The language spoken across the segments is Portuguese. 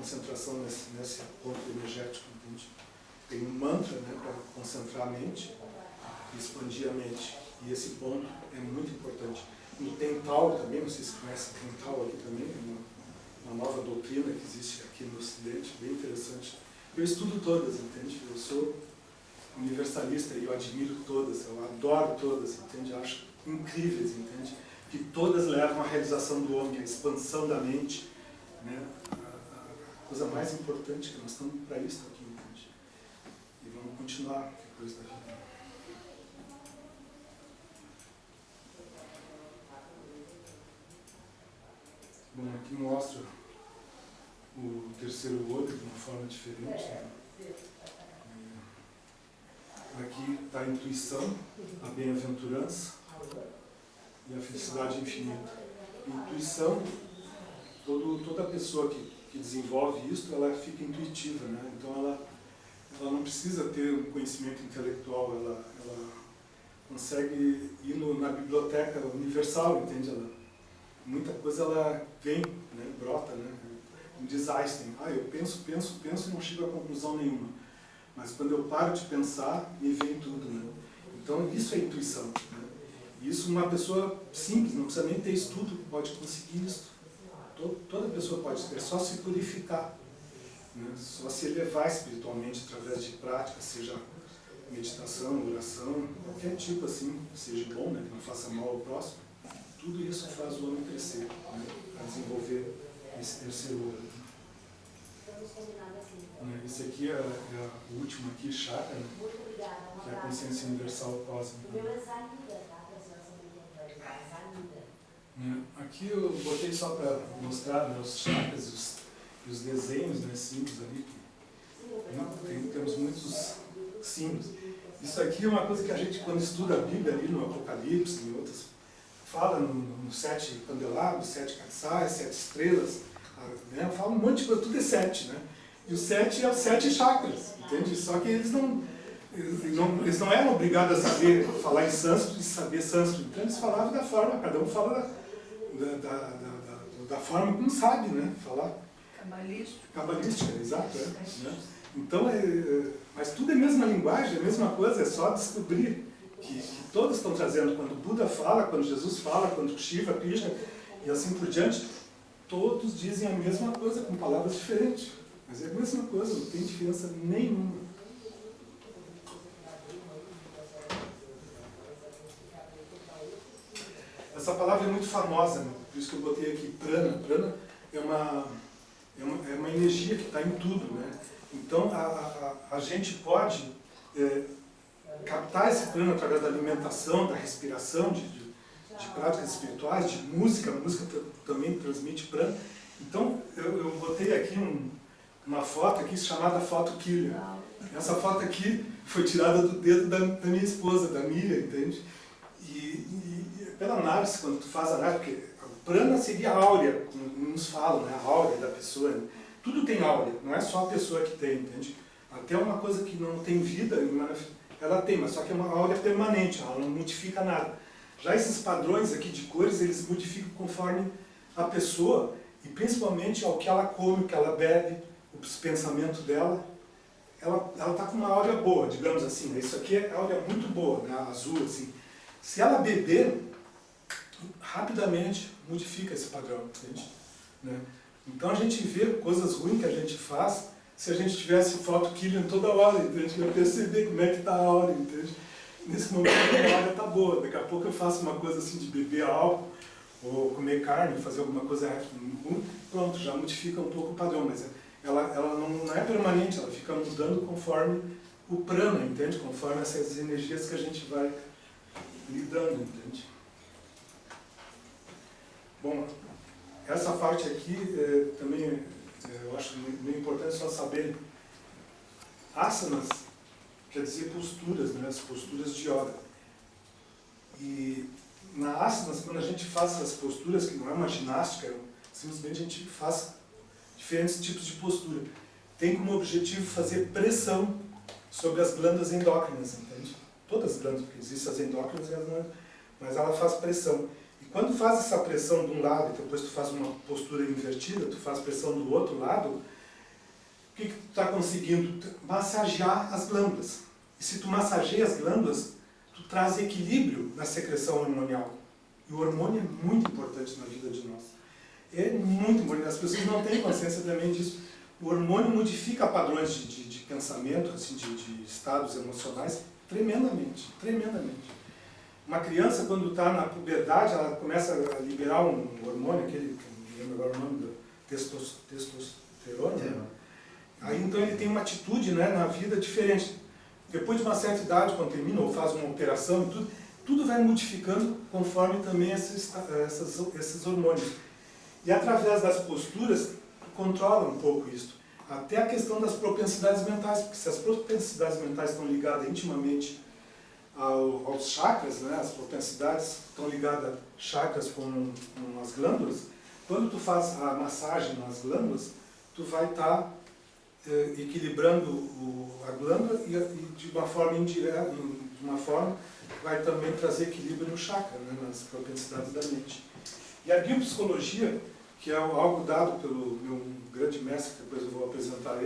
concentração nesse ponto energético, entende? Tem um mantra, né, para concentrar a mente, expandir a mente. E esse ponto é muito importante. No Tental também, não sei se conhece o Tental aqui também, é uma nova doutrina que existe aqui no Ocidente, bem interessante. Eu estudo todas, entende? Eu sou universalista e eu admiro todas, eu adoro todas, entende? Eu acho incríveis, entende? Que todas levam à realização do homem, à expansão da mente, né? A coisa mais importante que nós estamos para isso aqui, entende? E vamos continuar depois da vida. Bom, aqui mostra o terceiro olho de uma forma diferente, né? Aqui está a intuição, a bem-aventurança e a felicidade infinita. Intuição, toda pessoa que desenvolve isso, ela fica intuitiva, né? Então ela não precisa ter um conhecimento intelectual, ela consegue ir na biblioteca universal, entende? Muita coisa ela vem, né? Brota, né? Como diz Einstein, eu penso e não chego a conclusão nenhuma. Mas quando eu paro de pensar, me vem tudo, né? Então isso é intuição, né? Isso uma pessoa simples, não precisa nem ter estudo, pode conseguir isso. Toda pessoa pode, é só se purificar, né? Só se elevar espiritualmente através de práticas, seja meditação, oração, qualquer tipo assim, seja bom, né? Que não faça mal ao próximo. Tudo isso faz o homem crescer, né? Para desenvolver esse terceiro olho. Esse aqui é o último aqui, chakra, né? Que é a consciência universal cósmica. Aqui eu botei só para mostrar, né, os chakras e os desenhos, né, símbolos ali. Temos muitos símbolos. Isso aqui é uma coisa que a gente, quando estuda a Bíblia ali no Apocalipse, em outras, fala no 7 candelabros, 7 caçais, 7 estrelas, né? Fala um monte de coisa, tudo é 7, né? E o 7 é os 7 chakras, entende? Só que eles não eram obrigados a saber falar em sânscrito e saber sânscrito. Então eles falavam da forma, cada um fala da forma como sabe, né? Falar. Cabalística, exato. Né? Então, mas tudo é a mesma linguagem, é a mesma coisa, é só descobrir que todos estão trazendo. Quando o Buda fala, quando Jesus fala, quando Shiva, Krishna e assim por diante, todos dizem a mesma coisa com palavras diferentes. Mas é a mesma coisa, não tem diferença nenhuma. Essa palavra é muito famosa, né? Por isso que eu botei aqui prana. Prana é uma energia que está em tudo, né? Então a gente pode captar esse prana através da alimentação, da respiração, de práticas espirituais, de música. A música também transmite prana. Então eu botei aqui uma foto aqui chamada foto killer. Essa foto aqui foi tirada do dedo da minha esposa, da Miriam, entende? E pela análise, quando tu faz a análise, porque o prana seria a áurea, como nos falam, né? A áurea da pessoa. Né? Tudo tem áurea, não é só a pessoa que tem, entende? Até uma coisa que não tem vida, ela tem, mas só que é uma áurea permanente, ela não modifica nada. Já esses padrões aqui de cores, eles modificam conforme a pessoa, e principalmente ao que ela come, o que ela bebe, os pensamentos dela. Ela está com uma áurea boa, digamos assim. Né? Isso aqui é áurea muito boa, né? Azul, assim. Se ela beber, rapidamente modifica esse padrão, entende? Né? Então a gente vê coisas ruins que a gente faz, se a gente tivesse foto killing toda hora, entende? Eu perceber como é que está a áurea, entende? Nesse momento a áurea está boa, daqui a pouco eu faço uma coisa assim de beber álcool, ou comer carne, fazer alguma coisa ruim, pronto, já modifica um pouco o padrão, mas ela não é permanente, ela fica mudando conforme o prana, entende? Conforme essas energias que a gente vai lidando, entende? Bom, essa parte aqui também eu acho meio importante só saber. Asanas quer dizer posturas, né? As posturas de yoga. E na asanas, quando a gente faz essas posturas, que não é uma ginástica, simplesmente a gente faz diferentes tipos de postura. Tem como objetivo fazer pressão sobre as glândulas endócrinas, entende? Todas as glândulas, porque existem as endócrinas, mas ela faz pressão. E quando faz essa pressão de um lado e depois tu faz uma postura invertida, tu faz pressão do outro lado, o que tu está conseguindo? Massagear as glândulas. E se tu massageia as glândulas, tu traz equilíbrio na secreção hormonial. E o hormônio é muito importante na vida de nós. É muito importante. As pessoas não têm consciência também disso. O hormônio modifica padrões de pensamento, assim, de estados emocionais, tremendamente, tremendamente. Uma criança, quando está na puberdade, ela começa a liberar um hormônio, aquele, não lembro agora o nome do testosterona. Né? Aí então ele tem uma atitude, né, na vida diferente. Depois de uma certa idade, quando termina ou faz uma operação e tudo vai modificando conforme também esses hormônios. E através das posturas, controla um pouco isso. Até a questão das propensidades mentais, porque se as propensidades mentais estão ligadas intimamente aos chakras, né, as propensidades estão ligadas a chakras com as glândulas, quando tu faz a massagem nas glândulas, tu vai estar equilibrando a glândula e de uma forma indireta, de uma forma vai também trazer equilíbrio no chakra, né, nas propensidades da mente. E a biopsicologia, que é algo dado pelo meu grande mestre, que depois eu vou apresentar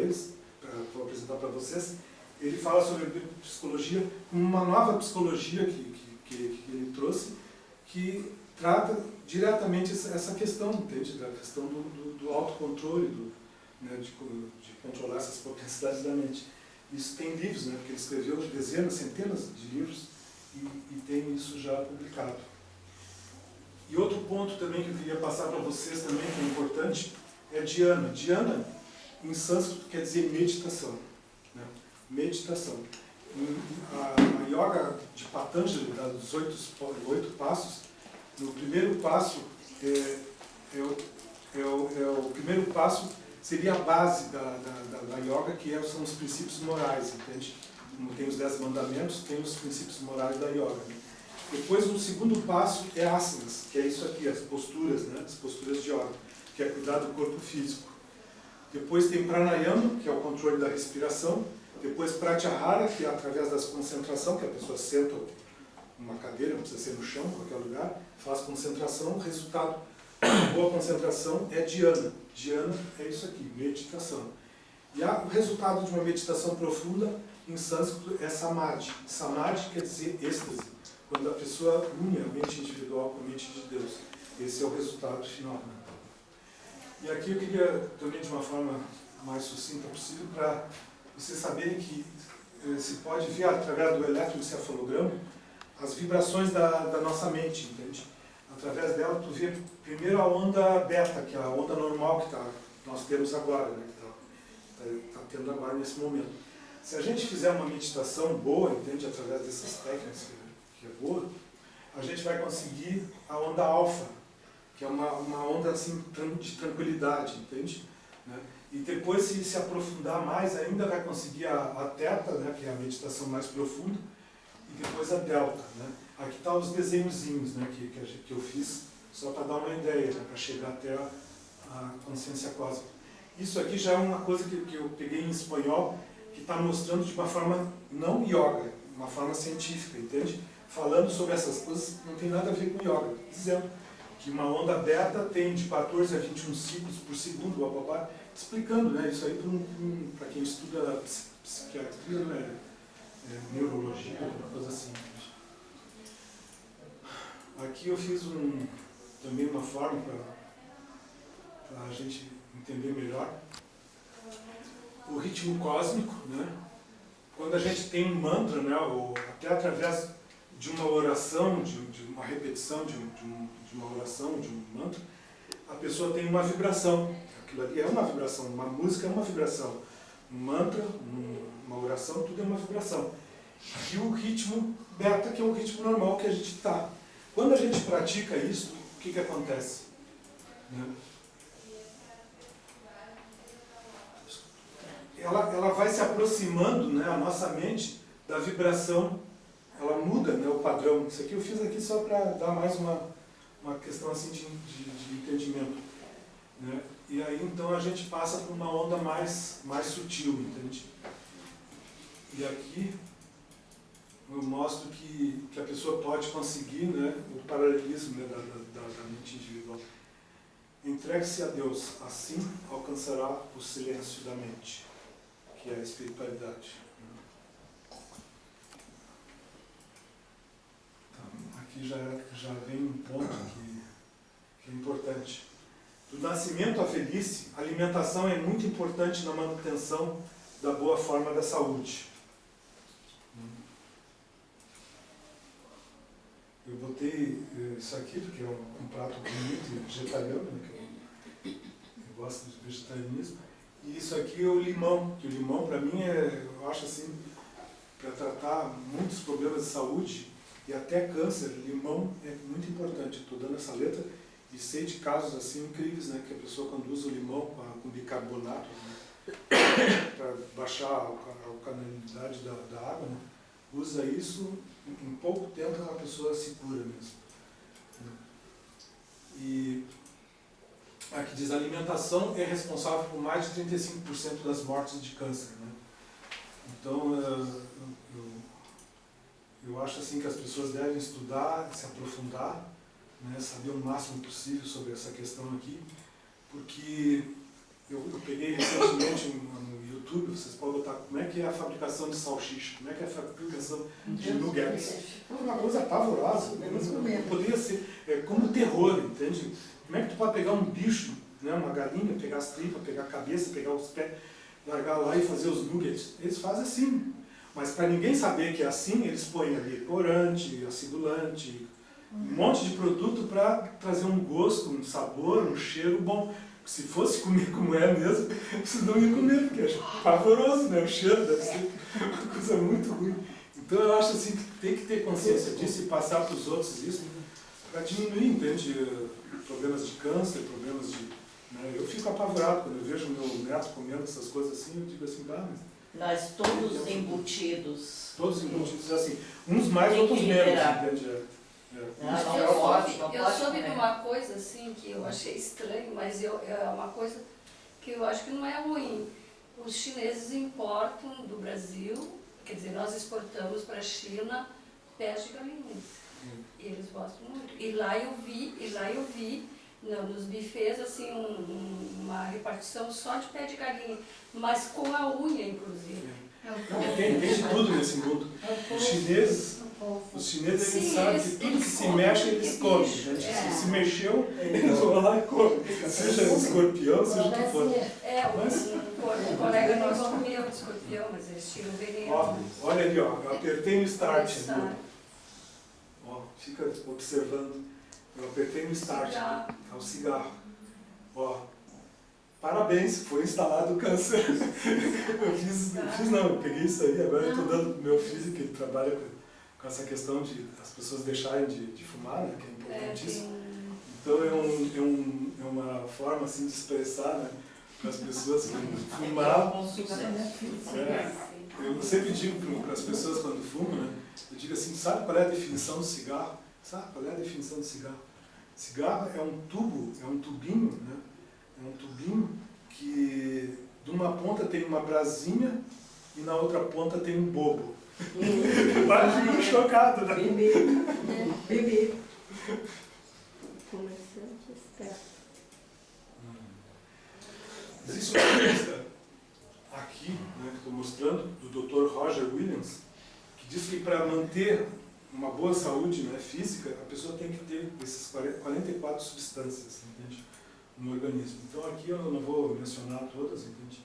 vou apresentar para vocês, ele fala sobre a biopsicologia como uma nova psicologia que ele trouxe, que trata diretamente essa questão, entende? Da questão do autocontrole, né, de controlar essas propensidades da mente. Isso tem livros, né, porque ele escreveu dezenas, centenas de livros e tem isso já publicado. E outro ponto também que eu queria passar para vocês também, que é importante, é Dhyana. Dhyana, em sânscrito, quer dizer meditação. Né? Meditação. A yoga de Patanjali, dos 8 passos, no primeiro passo, o primeiro passo seria a base da yoga, que são os princípios morais, entende? Como tem os 10 mandamentos, tem os princípios morais da yoga. Né? Depois, o segundo passo é asanas, que é isso aqui, as posturas, né? As posturas de yoga, que é cuidar do corpo físico. Depois tem pranayama, que é o controle da respiração. Depois pratyahara, que é através da concentração, que a pessoa senta numa cadeira, não precisa ser no chão, em qualquer lugar, faz concentração, o resultado de boa concentração é dhyana. Dhyana é isso aqui, meditação. E o resultado de uma meditação profunda, em sânscrito, é samadhi. Samadhi quer dizer êxtase, quando a pessoa une a mente individual com a mente de Deus. Esse é o resultado final. Né? E aqui eu queria, também de uma forma mais sucinta possível, para vocês saberem que se pode ver através do eletroencefalograma as vibrações da nossa mente, entende? Através dela tu vê primeiro a onda beta, que é a onda normal que nós temos agora, né? Que tá tendo agora nesse momento. Se a gente fizer uma meditação boa, entende? Através dessas técnicas que é boa, a gente vai conseguir a onda alfa, que é uma onda assim de tranquilidade, entende? Né? E depois, se aprofundar mais, ainda vai conseguir a teta, né, que é a meditação mais profunda, e depois a delta. Né? Aqui estão os desenhozinhos, né, que eu fiz, só para dar uma ideia, né, para chegar até a consciência cósmica. Isso aqui já é uma coisa que eu peguei em espanhol, que está mostrando de uma forma não yoga, uma forma científica, entende? Falando sobre essas coisas, não tem nada a ver com yoga. Dizendo que uma onda beta tem de 14 a 21 ciclos por segundo, bababá, explicando, né, isso aí para quem estuda psiquiatria, né, neurologia, uma coisa assim. Aqui eu fiz também uma forma para a gente entender melhor. O ritmo cósmico, né, quando a gente tem um mantra, né, ou até através de uma oração, de uma repetição de uma oração, de um mantra, a pessoa tem uma vibração. Aquilo ali é uma vibração, uma música é uma vibração. Um mantra, uma oração, tudo é uma vibração. E o ritmo beta, que é o ritmo normal que a gente está. Quando a gente pratica isso, o que acontece? Né? Ela vai se aproximando, né, a nossa mente da vibração, ela muda, né, o padrão. Isso aqui eu fiz aqui só para dar mais uma questão assim de entendimento. Né? E aí então a gente passa por uma onda mais sutil, entende? E aqui eu mostro que a pessoa pode conseguir, né, o paralelismo, né, da mente individual. Entregue-se a Deus, assim alcançará o silêncio da mente. que é a espiritualidade. Então, aqui já vem um ponto que é importante. Do nascimento à velhice, a alimentação é muito importante na manutenção da boa forma da saúde. Eu botei isso aqui porque é um prato bonito vegetariano, né, que eu gosto de vegetarianismo. E isso aqui é o limão, que o limão para mim eu acho assim, para tratar muitos problemas de saúde e até câncer, limão é muito importante. Estou dando essa letra e sei de casos assim incríveis, né, que a pessoa quando usa o limão com bicarbonato, né, para baixar a alcalinidade da água, né, usa isso, em pouco tempo a pessoa se cura mesmo. E aqui diz, a alimentação é responsável por mais de 35% das mortes de câncer, né? Então, eu acho assim que as pessoas devem estudar, se aprofundar, né, saber o máximo possível sobre essa questão aqui, porque eu peguei recentemente no YouTube, vocês podem botar como é que é a fabricação de salsicha, como é que é a fabricação de nuggets. É uma coisa pavorosa, não poderia ser, como terror, entende? Como é que tu pode pegar um bicho, né, uma galinha, pegar as tripas, pegar a cabeça, pegar os pés, largar lá e fazer os nuggets? Eles fazem assim, mas para ninguém saber que é assim, eles põem ali corante, acidulante, um monte de produto para trazer um gosto, um sabor, um cheiro bom. Se fosse comer como é mesmo, vocês não iam comer, porque é pavoroso, né? O cheiro deve ser uma coisa muito ruim. Então eu acho assim que tem que ter consciência disso e passar para os outros isso, para diminuir, entende? Problemas de câncer, problemas de... Né? Eu fico apavorado quando eu vejo meu neto comendo essas coisas assim, eu digo assim, mas... Nós todos embutidos. Todos embutidos, assim, uns mais, outros menos, entende? Eu soube de uma coisa assim que eu achei estranho, mas é uma coisa que eu acho que não é ruim. Os chineses importam do Brasil, quer dizer, nós exportamos para a China pés de galinhas. E eles gostam muito. E lá eu vi nos buffets assim, uma repartição só de pé de galinha, mas com a unha, inclusive. Tem de tudo nesse mundo. Os chineses eles sabem que tudo que se mexe eles comem. Se mexeu, eles vão lá e comem. Seja escorpião, seja o que for. Um colega nosso comeu de escorpião, mas eles tiram o veneno. Olha ali, ó, eu apertei no start. Ó, fica observando. Eu apertei no start. É o cigarro. Ó. Parabéns, foi instalado o câncer. Eu peguei isso aí, agora eu estou dando para o meu filho, que ele trabalha com essa questão de as pessoas deixarem de fumar, né, que é importantíssimo. Então é uma forma assim de expressar, né, para as pessoas que fumar. Eu sempre digo para as pessoas quando fumam, né, eu digo assim, sabe qual é a definição do cigarro? Sabe qual é a definição do cigarro? Cigarro é um tubo, é um tubinho, né? É um tubinho que de uma ponta tem uma brasinha e na outra ponta tem um bobo. Mas fico chocado, né? Bebê. Comerciante esperto. Existe uma lista aqui, né, que estou mostrando, do Dr. Roger Williams, que diz que para manter uma boa saúde, né, física, a pessoa tem que ter essas 44 substâncias, entende? No organismo. Então aqui eu não vou mencionar todas, entende?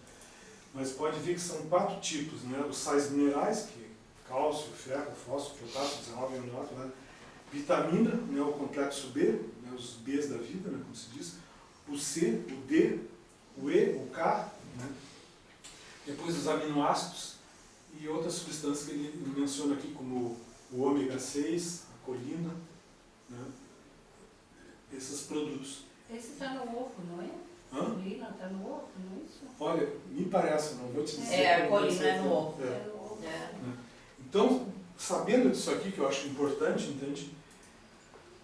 Mas pode ver que são 4 tipos, né? Os sais minerais, que cálcio, ferro, fósforo, potássio, 19 aminoácidos, né? Vitamina, né? O complexo B, né? Os Bs da vida, né? Como se diz. O C, o D, o E, o K, né? Depois os aminoácidos e outras substâncias que ele menciona aqui, como o ômega 6, a colina, né? Esses produtos. Esse está no ovo, não é? Hã? A colina está no ovo, não é isso? Olha, me parece, não vou te dizer. A colina é no ovo. Então, sabendo disso aqui, que eu acho importante, entende?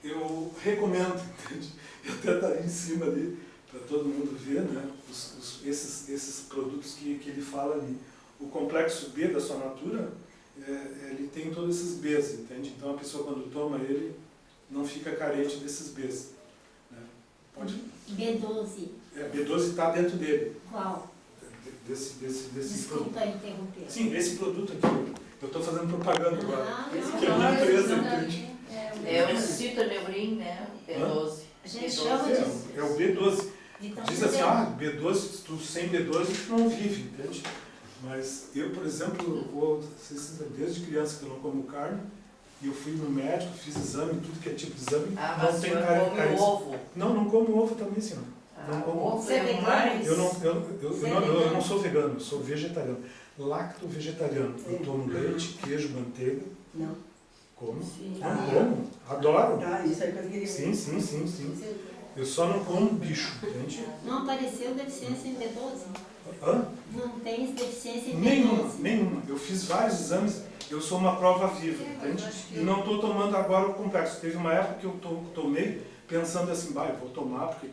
Eu recomendo, entende? Eu até estaria em cima ali, para todo mundo ver, né? Esses produtos que ele fala ali. O complexo B da sua natura, ele tem todos esses Bs, entende? Então a pessoa quando toma ele, não fica carente desses Bs. Né? Pode... B12. B12 está dentro dele. Qual? desse Desculpa interromper. Sim, esse produto aqui, eu estou fazendo propaganda agora. Esse Que é a minha empresa, entende? É o Citoneurin, né? B12. A gente B12. chama de É o B12. vitamina Diz assim, D. B12, tu sem B12 tu não vive, entende? Mas eu, por exemplo, desde criança que eu não como carne, e eu fui no médico, fiz exame, tudo que é tipo de exame, Ah, não mas tem você carne. come ovo. Não como ovo também, senhor. Não como ovo. Ovo é mais... Eu não sou vegano, eu sou vegetariano. Lacto-vegetariano. Eu tomo leite, queijo, manteiga. Não. Como? Sim. Não como. Adoro. Ah, isso aí que eu queria ver. Sim. Eu só não como bicho, entende? Não apareceu deficiência em B12? Hã? Não tem deficiência em Nenhuma, B12? nenhuma. Eu fiz vários exames, eu sou uma prova viva, entende? E não estou tomando agora o complexo. Teve uma época que eu tomei pensando assim, eu vou tomar, porque...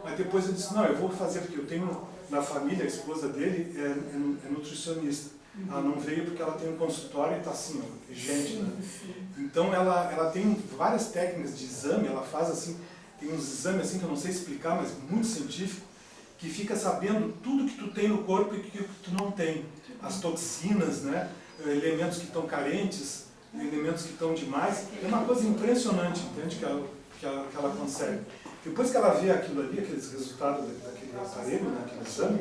Mas depois eu disse, não, eu vou fazer, porque eu tenho na família, a esposa dele é nutricionista. Ela não veio porque ela tem um consultório e está assim, ó, gente, né? Então ela tem várias técnicas de exame, ela faz assim, tem uns exames assim que eu não sei explicar, mas muito científico, que fica sabendo tudo que tu tem no corpo e que tu não tem. As toxinas, né? Elementos que estão carentes, elementos que estão demais. É uma coisa impressionante, entende? Que ela consegue. Depois que ela vê aquilo ali, aqueles resultados daquele aparelho, daquele exame,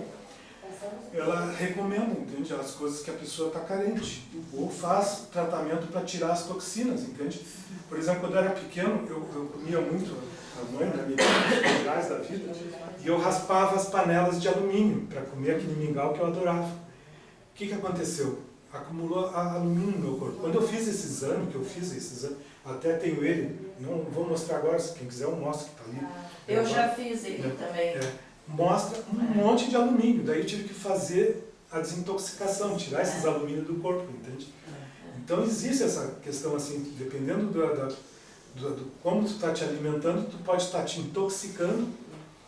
ela recomenda, entende? As coisas que a pessoa está carente. Ou faz tratamento para tirar as toxinas, entende? Por exemplo, quando eu era pequeno, eu comia muito a mãe, né, mingais da vida, e eu raspava as panelas de alumínio para comer aquele mingau que eu adorava. O que aconteceu? Acumulou alumínio no meu corpo. Quando eu fiz esse exame, até tenho ele, não vou mostrar agora, se quem quiser eu mostro que está ali. Eu já fiz ele também. Mostra um monte de alumínio, daí eu tive que fazer a desintoxicação, tirar esses alumínios do corpo, entende? Então existe essa questão assim, dependendo do como tu está te alimentando, tu pode estar te intoxicando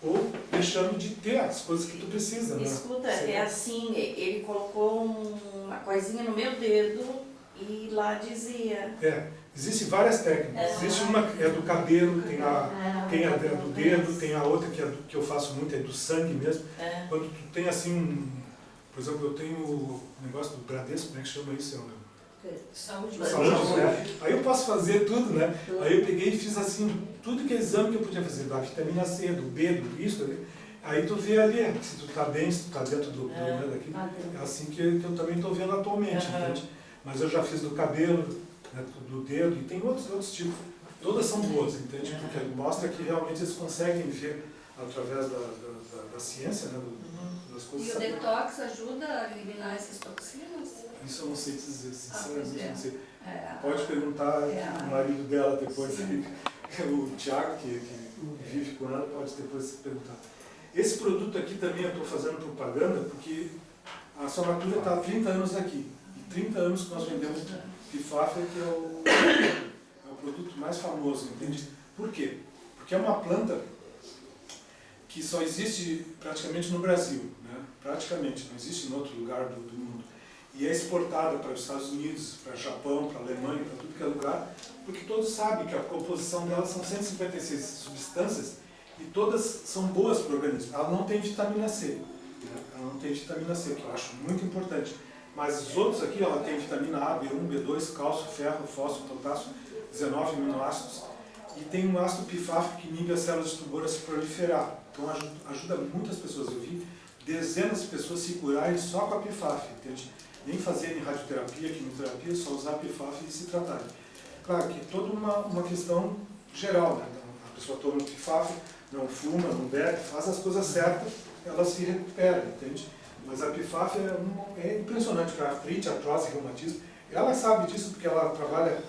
ou deixando de ter as coisas que tu precisa, né? Escuta, é assim, ele colocou uma coisinha no meu dedo e lá dizia... Existem várias técnicas. Existe uma é do cabelo, tem a do dedo, tem a outra que eu faço muito, é do sangue mesmo. Quando tu tem assim, por exemplo, eu tenho o negócio do Bradesco, como é que chama isso? Saúde. Né? Aí eu posso fazer tudo, né? Aí eu peguei e fiz assim, tudo que é exame que eu podia fazer, da vitamina C, do B, do isso, ali. Aí tu vê ali, se tu tá bem, se tu tá dentro do né, daquilo. É assim que eu também estou vendo atualmente, entende? Mas eu já fiz do cabelo, né, do dedo, e tem outros tipos. Todas são boas, entende? Porque mostra que realmente eles conseguem ver através da ciência, né, das coisas. E o detox ajuda a eliminar essas toxinas? Isso eu não sei te dizer, sinceramente, pois é. não sei. Pode perguntar o marido dela depois, o Thiago, que vive com ela, pode depois perguntar. Esse produto aqui também eu estou fazendo propaganda, porque a Sonatura está há 30 anos aqui. E 30 anos que nós vendemos Pifáfia, que é o produto mais famoso, entende? Por quê? Porque é uma planta que só existe praticamente no Brasil, né? Praticamente, não existe em outro lugar do mundo. E é exportada para os Estados Unidos, para o Japão, para a Alemanha, para tudo que é lugar, porque todos sabem que a composição dela são 156 substâncias e todas são boas para o organismo. Ela não tem vitamina C, né? Ela não tem vitamina C, que eu acho muito importante. Mas os outros aqui, ela tem vitamina A, B1, B2, cálcio, ferro, fósforo, potássio, 19 aminoácidos. E tem um ácido pifáfico que inibe as células de tumor a se proliferar. Então ajuda muitas pessoas. Eu vi dezenas de pessoas se curarem só com a pifáfia, entende? Nem fazerem radioterapia, quimioterapia, só usar a pifáfia e se tratarem. Claro que toda uma questão geral, né? A pessoa toma pifáfia, não fuma, não bebe, faz as coisas certas, ela se recupera, entende? Mas a pifáfia é impressionante para artrite, artrose, reumatismo. Ela sabe disso porque ela trabalha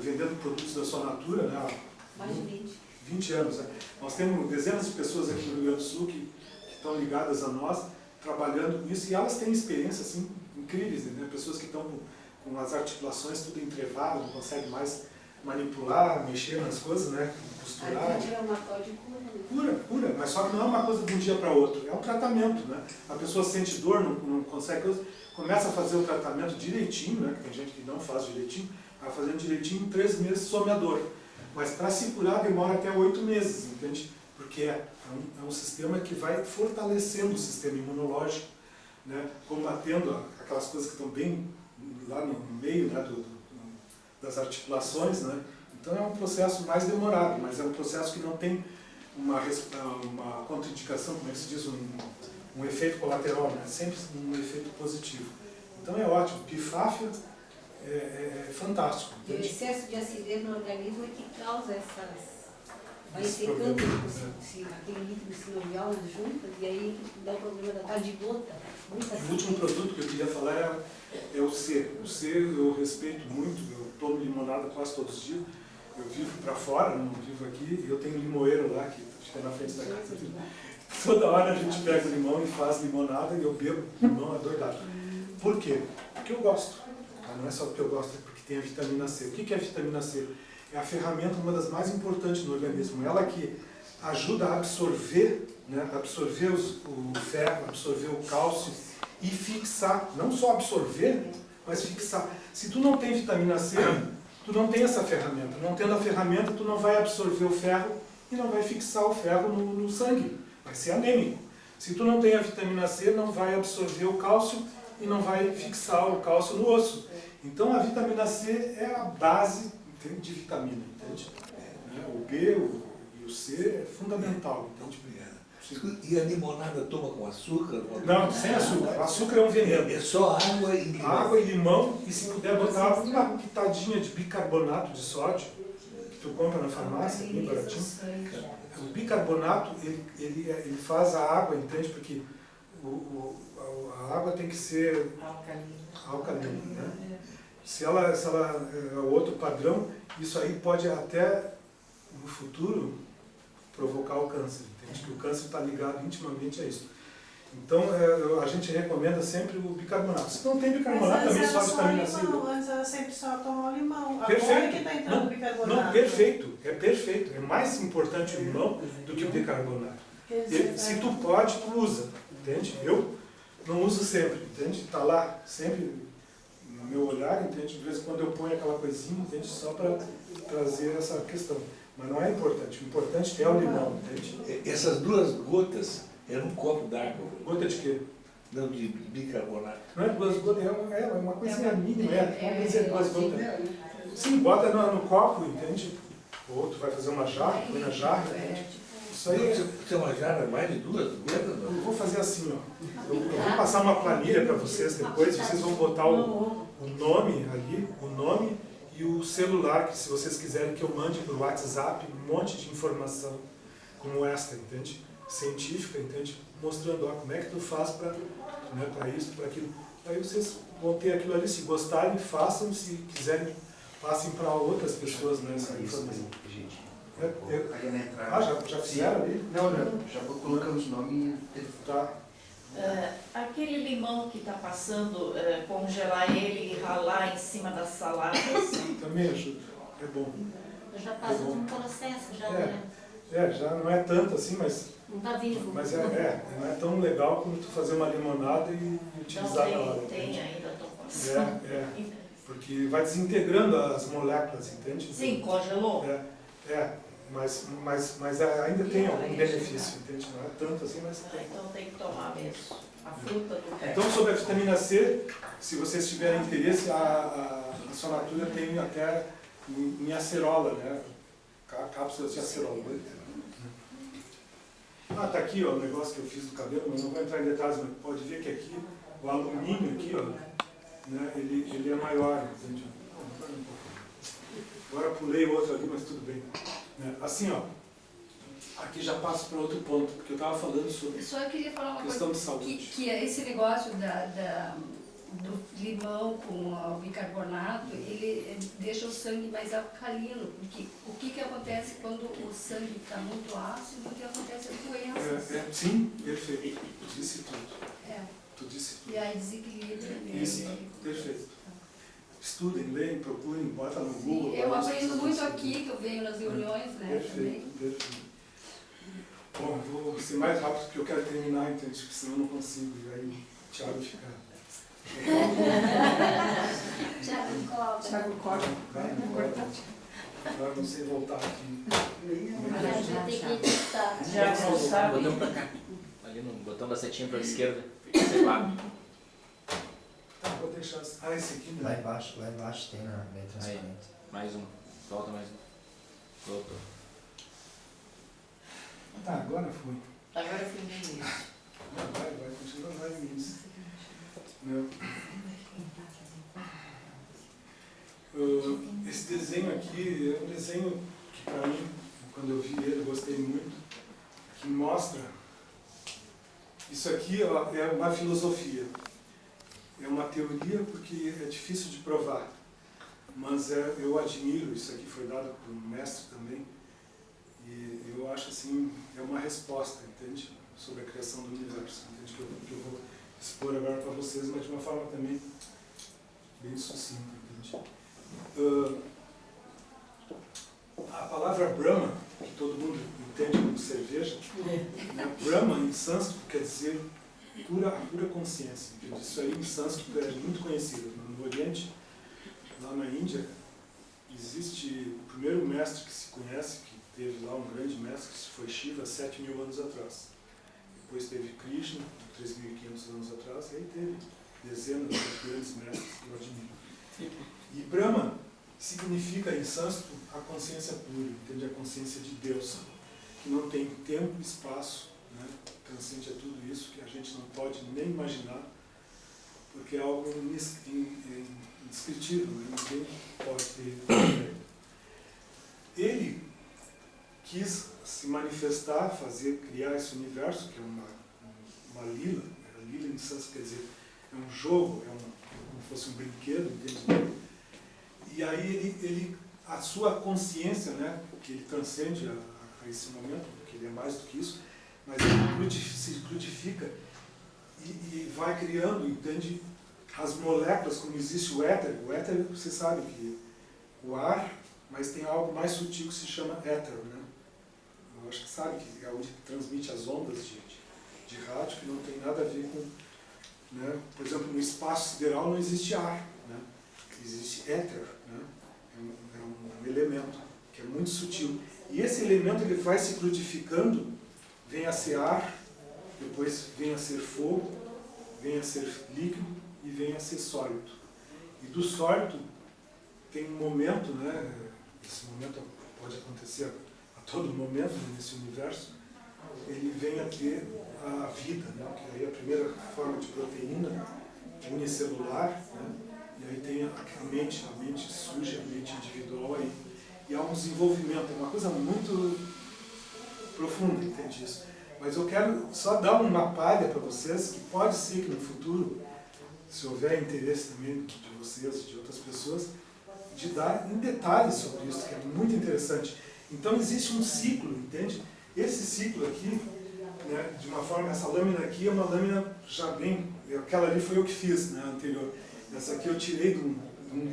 vendendo produtos da Sonatura, né? Mais de 20 anos. Né? Nós temos dezenas de pessoas aqui no Rio Grande do Sul que estão ligadas a nós, trabalhando com isso, e elas têm experiências assim, incríveis, né? Pessoas que estão com as articulações tudo entrevadas, não conseguem mais manipular, mexer nas coisas, né? Costurar. Cura, mas só que não é uma coisa de um dia para outro, é um tratamento, né? A pessoa sente dor, não consegue coisa, começa a fazer o tratamento direitinho, né? Tem gente que não faz direitinho, vai fazendo direitinho, em 3 meses some a dor. Mas para se curar demora até 8 meses, entende? Porque é um sistema que vai fortalecendo o sistema imunológico, né, combatendo aquelas coisas que estão bem lá no meio, né, das articulações, né? Então é um processo mais demorado, mas é um processo que não tem uma contraindicação, como é que se diz, um efeito colateral, né? Sempre um efeito positivo. Então é ótimo, pifáfia é fantástico. E o excesso de acidez no organismo é que causa essas... Vai secando aquele líquido sinovial juntas e aí dá o problema da tal de gota. O último produto que eu queria falar é o C. O C eu respeito muito, eu tomo limonada quase todos os dias. Eu vivo para fora, não vivo aqui, e eu tenho um limoeiro lá que fica na frente da casa. Toda hora a gente pega o limão e faz limonada e eu bebo limão adoidado. Por quê? Porque eu gosto. Não é só porque eu gosto, é porque tem a vitamina C. O que é a vitamina C? É a ferramenta, uma das mais importantes no organismo. Ela que ajuda a absorver, né, absorver o ferro, absorver o cálcio e fixar. Não só absorver, mas fixar. Se tu não tem vitamina C, tu não tem essa ferramenta. Não tendo a ferramenta, tu não vai absorver o ferro e não vai fixar o ferro no sangue. Vai ser anêmico. Se tu não tem a vitamina C, não vai absorver o cálcio e não vai fixar o cálcio no osso. Então a vitamina C é a base de vitamina, entende? O B e o C é fundamental, entende? E a limonada toma com açúcar? Não, sem açúcar. O açúcar é um veneno. É só água e limão. Água e limão, e se puder botar uma pitadinha de bicarbonato de sódio, que tu compra na farmácia, bem baratinho. O bicarbonato, ele faz a água, entende? Porque a água tem que ser alcalina, né? Se ela é outro padrão, isso aí pode até, no futuro, provocar o câncer, entende? Que o câncer está ligado intimamente a isso. Então, a gente recomenda sempre o bicarbonato. Se não tem bicarbonato, também só vitamina C. Antes ela sempre só tomou limão. Perfeito. Agora que está entrando bicarbonato. Não, perfeito. É perfeito. É mais importante o limão do que o bicarbonato. Se tu pode, tu usa, entende? Eu não uso sempre, entende? Está lá sempre no meu olhar, entende? De vez em quando eu ponho aquela coisinha, entende? Só para trazer essa questão. Mas não é importante. O importante é o limão, entende? Essas 2 gotas é num copo d'água. Gota de quê? Não, de bicarbonato. Não é 2 gotas, é uma coisinha mínima, vamos dizer 2 gotas. Sim, bota no copo, entende? Ou tu vai fazer uma jarra, põe na jarra, entende? Isso aí Você uma jarra mais de 2 gotas? eu vou fazer assim, ó. Eu vou passar uma planilha para vocês depois, vocês vão botar o nome ali, o nome e o celular, que se vocês quiserem que eu mande por WhatsApp um monte de informação como esta, entende? Científica, entende? Mostrando, ó, como é que tu faz para, né, para isso, para aquilo. Aí vocês vão ter aquilo ali, se gostarem, façam, se quiserem, passem para outras pessoas, né, essa informação. Já fizeram ali? Não, já colocamos o nome e... Tá. Aquele limão que está passando, congelar ele e ralar em cima das saladas. Também ajuda, é bom. Já passa de um processo, já, né? Já não é tanto assim, mas Não está vivo. não é tão legal como tu fazer uma limonada e utilizar na hora. Tem ainda, estou passando. Porque vai desintegrando as moléculas, entende? Sim, congelou. Mas ainda tem algum benefício, entende? Não é tanto assim, mas tem. Então tem que tomar mesmo. A fruta do pé. Então, sobre a vitamina C, se vocês tiverem interesse, a sua Natura tem até em acerola, né? Cápsulas de acerola. Tá aqui, ó, o negócio que eu fiz do cabelo, mas não vou entrar em detalhes, mas pode ver que aqui, o alumínio aqui, ó, né, ele é maior, entende? Agora pulei outro ali, mas tudo bem. Assim, ó, aqui já passo para outro ponto, porque eu estava falando sobre Só eu queria falar uma questão de coisa, saúde. que é esse negócio do limão com o bicarbonato, ele deixa o sangue mais alcalino, porque o que acontece quando o sangue está muito ácido, o que acontece é doenças. Sim, perfeito. Tu disse tudo. Tu disse tudo. E aí desequilibra mesmo. Isso, perfeito. Estudem, leem, procurem, bota no Google. Sim, eu aprendo muito aqui, que eu venho nas reuniões, né? Perfeito, perfeito. Bom, vou ser mais rápido porque eu quero terminar, entende? Porque senão eu não consigo. E aí o Thiago fica... Thiago Costa. Para não sei voltar aqui. Já não sabe. Botão pra cá. Ali no botão da setinha para a esquerda. Fica separado. fechar. Ah, esse aqui, Lá né? embaixo tem na meio transparente. Mais um. Volta mais um. Voltou. Tá, agora foi. Agora eu fui no início. Vai, continua, vai no início. Né? Esse desenho aqui é um desenho que, para mim, quando eu vi ele, eu gostei muito, que mostra. Isso aqui é uma filosofia, é uma teoria porque é difícil de provar, mas eu admiro, isso aqui foi dado por um mestre também, e eu acho assim, é uma resposta, entende? Sobre a criação do universo, entende? Que eu vou expor agora para vocês, mas de uma forma também bem sucinta, entende? A palavra Brahma, que todo mundo entende como cerveja, né? Brahma em sânscrito quer dizer a pura consciência. Entende? Isso aí em sânscrito é muito conhecido. No Oriente, lá na Índia, existe o primeiro mestre que se conhece, que teve lá um grande mestre, que foi Shiva, 7.000 anos atrás. Depois teve Krishna, 3.500 anos atrás, e aí teve dezenas de grandes mestres que eu admiro. E Brahma significa em sânscrito a consciência pura, entende? A consciência de Deus, que não tem tempo e espaço, né? Transcende a tudo isso, que a gente não pode nem imaginar, porque é algo indescritível, né? Ninguém pode ter. Ele quis se manifestar, criar esse universo, que é uma lila, a lila em sânscrito quer dizer, é um jogo, como se fosse um brinquedo, entende? E aí a sua consciência, né, que ele transcende a esse momento, porque ele é mais do que isso, mas ele se crudifica e vai criando, entende, as moléculas, como existe o éter. O éter, você sabe que o ar, mas tem algo mais sutil que se chama éter, né? Eu acho que sabe que é onde transmite as ondas de rádio, que não tem nada a ver com, né? Por exemplo, no espaço sideral não existe ar, né? Existe éter, né? É um elemento que é muito sutil. E esse elemento ele vai se crudificando, vem a ser ar, depois vem a ser fogo, vem a ser líquido e vem a ser sólido. E do sólido tem um momento, né? Esse momento pode acontecer a todo momento nesse universo, ele vem a ter a vida, né? Que aí é a primeira forma de proteína unicelular, né? E aí tem a mente surge, a mente individual aí. E há um desenvolvimento, é uma coisa muito profunda, entende isso? Mas eu quero só dar uma palha para vocês, que pode ser que no futuro, se houver interesse também de vocês e de outras pessoas, de dar em detalhes sobre isso, que é muito interessante. Então existe um ciclo, entende? Esse ciclo aqui, né, de uma forma, essa lâmina aqui é uma lâmina já bem, aquela ali foi eu que fiz, né, anterior. Essa aqui eu tirei de um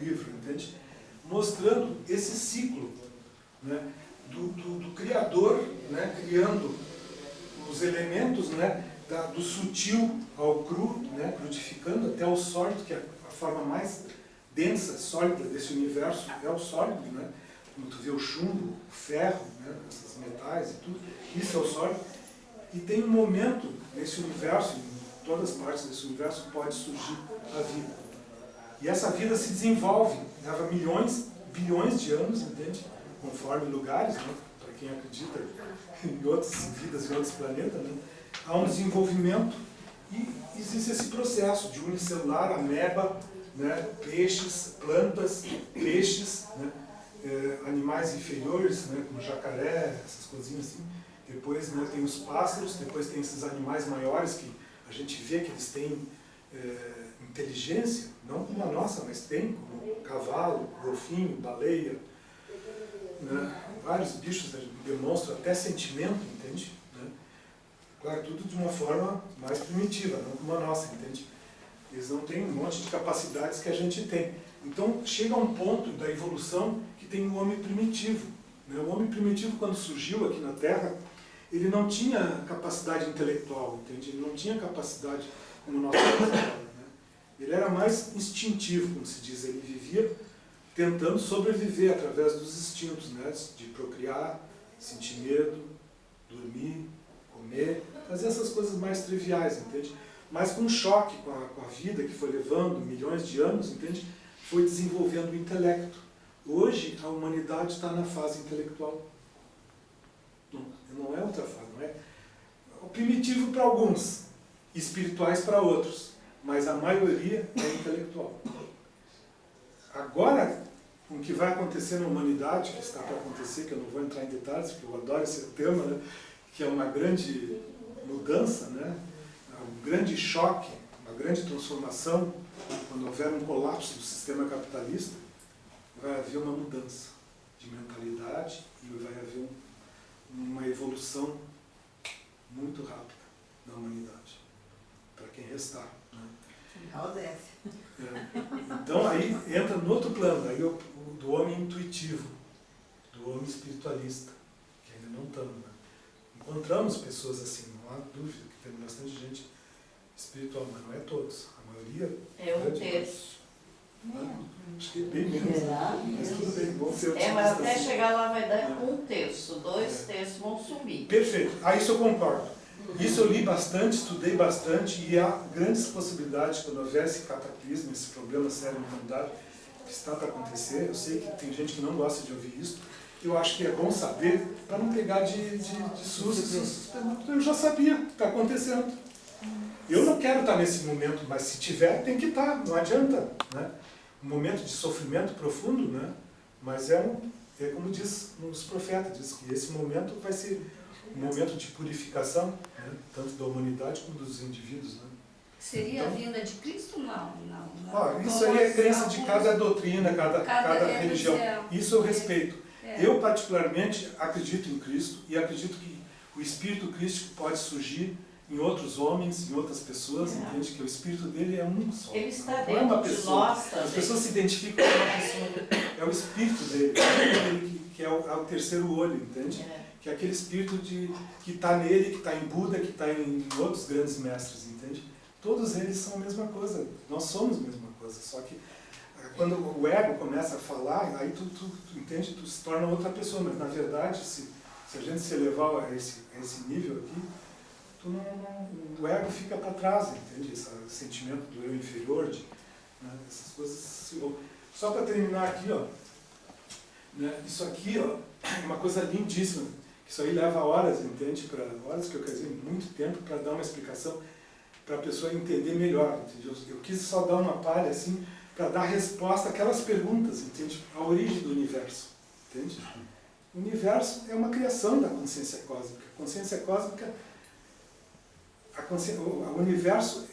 livro, entende? Mostrando esse ciclo, né, do Criador, né, criando os elementos, né, do sutil ao cru, né, crudificando até o sólido, que é a forma mais densa, sólida desse universo, é o sólido, né? Como tu vê o chumbo, o ferro, né, esses metais e tudo, isso é o sólido. E tem um momento nesse universo, em todas as partes desse universo, pode surgir a vida. E essa vida se desenvolve, leva milhões, bilhões de anos, entende? Conforme lugares, né? Para quem acredita em outras vidas, em outros planetas, né? Há um desenvolvimento e existe esse processo de unicelular, ameba, né? Peixes, plantas, peixes, né? Animais inferiores, né? Como jacaré, essas coisinhas assim. Depois, né, tem os pássaros, depois tem esses animais maiores que a gente vê que eles têm inteligência, não como a nossa, mas tem, como cavalo, golfinho, baleia, né? Vários bichos demonstram até sentimento, entende? Né? Claro, tudo de uma forma mais primitiva, não como a nossa, entende? Eles não têm um monte de capacidades que a gente tem. Então, chega a um ponto da evolução que tem o homem primitivo. Né? O homem primitivo, quando surgiu aqui na Terra, ele não tinha capacidade intelectual, entende? Ele não tinha capacidade como nós temos agora, né? Ele era mais instintivo, como se diz. Ele vivia tentando sobreviver através dos instintos, né? De procriar, sentir medo, dormir, comer, fazer essas coisas mais triviais, entende? mas com um choque com a vida que foi levando milhões de anos, entende? Foi desenvolvendo o intelecto. Hoje, a humanidade está na fase intelectual. Não é outra fase, não é? O primitivo para alguns, espirituais para outros, mas a maioria é intelectual. Agora, o que vai acontecer na humanidade, que está para acontecer, que eu não vou entrar em detalhes, porque eu adoro esse tema, né? Que é uma grande mudança, né? Um grande choque, uma grande transformação, quando houver um colapso do sistema capitalista, vai haver uma mudança de mentalidade e vai haver uma evolução muito rápida da humanidade, para quem restar. Né? Então aí entra no outro plano, aí do homem intuitivo, do homem espiritualista, que ainda não estamos. Né? Encontramos pessoas assim, não há dúvida que tem bastante gente espiritual, mas não é todos. A maioria é um terço. Acho que é bem menos. Mas tudo bem, vamos ser otimistas. Mas até chegar lá vai dar um terço, 2 terços vão subir. Perfeito, a isso eu concordo. Isso eu li bastante, estudei bastante, e há grandes possibilidades quando houver esse cataclismo, esse problema sério na humanidade que está para acontecer. Eu sei que tem gente que não gosta de ouvir isso. Eu acho que é bom saber para não pegar de susto. Eu já sabia o que está acontecendo. Eu não quero estar nesse momento, mas se tiver, tem que estar, não adianta. Né? Um momento de sofrimento profundo, né? Mas é como diz os profetas, diz que esse momento vai ser um momento de purificação, né? Tanto da humanidade como dos indivíduos. Né? Seria a vinda de Cristo? Não. Isso aí é crença de cada doutrina, cada religião. Isso eu respeito. Eu, particularmente, acredito em Cristo e acredito que o Espírito Crístico pode surgir em outros homens, em outras pessoas, entende? Que o Espírito dele é um só. Ele está não dentro é uma de pessoa. nós. As pessoas se identificam com uma pessoa. É o Espírito dele, que é o terceiro olho, entende? Que é aquele Espírito que está nele, que está em Buda, que está em outros grandes mestres, entende? Todos eles são a mesma coisa. Nós somos a mesma coisa, só que quando o ego começa a falar, aí tu entende, tu se torna outra pessoa, mas na verdade, se a gente se elevar a esse nível aqui, o ego fica para trás, entende? Esse sentimento do eu inferior, né? Essas coisas. Só para terminar aqui, ó, né? Isso aqui, ó, é uma coisa lindíssima, que isso aí leva horas, entende? Horas que eu quer dizer, muito tempo para dar uma explicação, para a pessoa entender melhor, entende? Eu quis só dar uma palha assim, para dar resposta àquelas perguntas, entende? A origem do universo, entende? O universo é uma criação da consciência cósmica. A consciência cósmica, o universo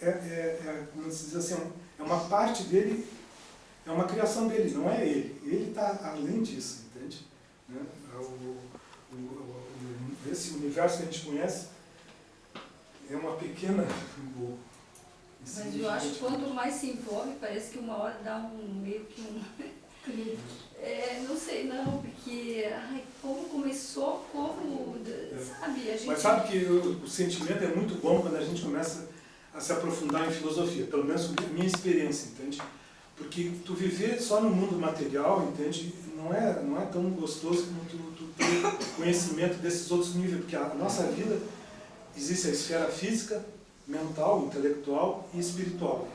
como se diz assim, é uma parte dele, é uma criação dele, não é ele. Ele está além disso, entende? Né? Esse universo que a gente conhece é uma pequena... Mas eu acho que quanto mais se envolve, parece que uma hora dá meio que não sei não, porque como começou, sabe? Mas sabe que o sentimento é muito bom quando a gente começa a se aprofundar em filosofia, pelo menos a minha experiência, entende? Porque tu viver só no mundo material, entende? Não é tão gostoso como tu ter conhecimento desses outros níveis, porque a nossa vida existe a esfera física, mental, intelectual e espiritual.